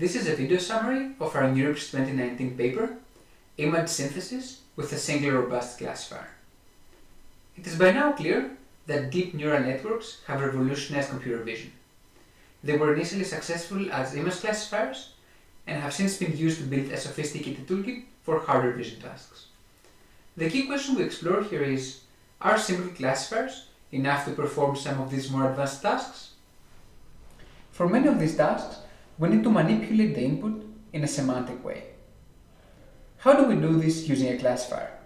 This is a video summary of our NeurIPS 2019 paper, Image Synthesis with a Single Robust Classifier. It is by now clear that deep neural networks have revolutionized computer vision. They were initially successful as image classifiers and have since been used to build a sophisticated toolkit for harder vision tasks. The key question we explore here is, are simple classifiers enough to perform some of these more advanced tasks? For many of these tasks, we need to manipulate the input in a semantic way. How do we do this using a classifier?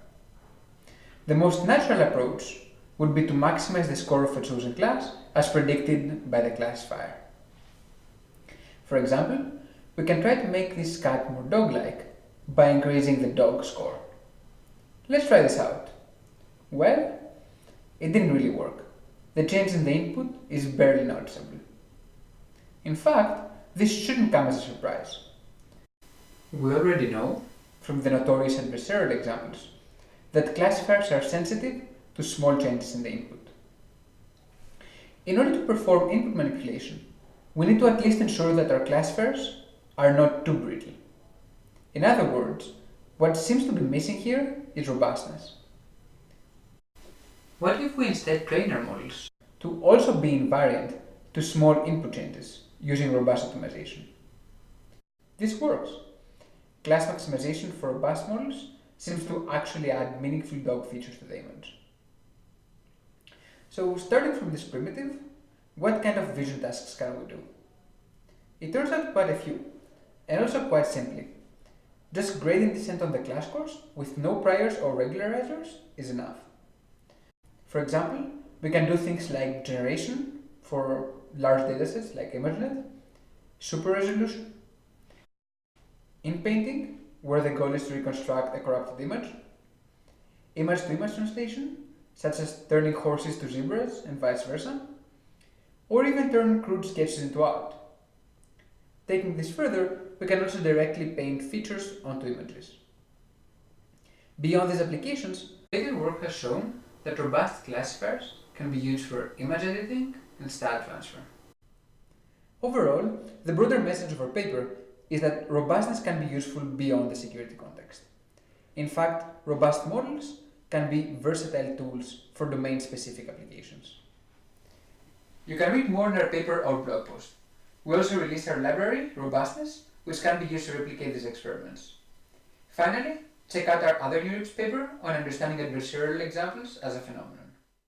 The most natural approach would be to maximize the score of a chosen class as predicted by the classifier. For example, we can try to make this cat more dog-like by increasing the dog score. Let's try this out. Well, it didn't really work. The change in the input is barely noticeable. In fact, this shouldn't come as a surprise. We already know, from the notorious adversarial examples, that classifiers are sensitive to small changes in the input. In order to perform input manipulation, we need to at least ensure that our classifiers are not too brittle. In other words, what seems to be missing here is robustness. What if we instead train our models to also be invariant to small input changes using robust optimization? This works. Class maximization for robust models seems to actually add meaningful dog features to the image. So, starting from this primitive, what kind of vision tasks can we do? It turns out quite a few, and also quite simply. Just gradient descent on the class course with no priors or regularizers is enough. For example, we can do things like generation for large datasets like ImageNet, super resolution, inpainting, where the goal is to reconstruct a corrupted image to image translation, such as turning horses to zebras and vice versa, or even turn crude sketches into art. Taking this further, we can also directly paint features onto images. Beyond these applications, later work has shown that robust classifiers can be used for image editing and style transfer. Overall, the broader message of our paper is that robustness can be useful beyond the security context. In fact, robust models can be versatile tools for domain-specific applications. You can read more in our paper or blog post. We also released our library, Robustness, which can be used to replicate these experiments. Finally, check out our other NeurIPS paper on understanding adversarial examples as a phenomenon.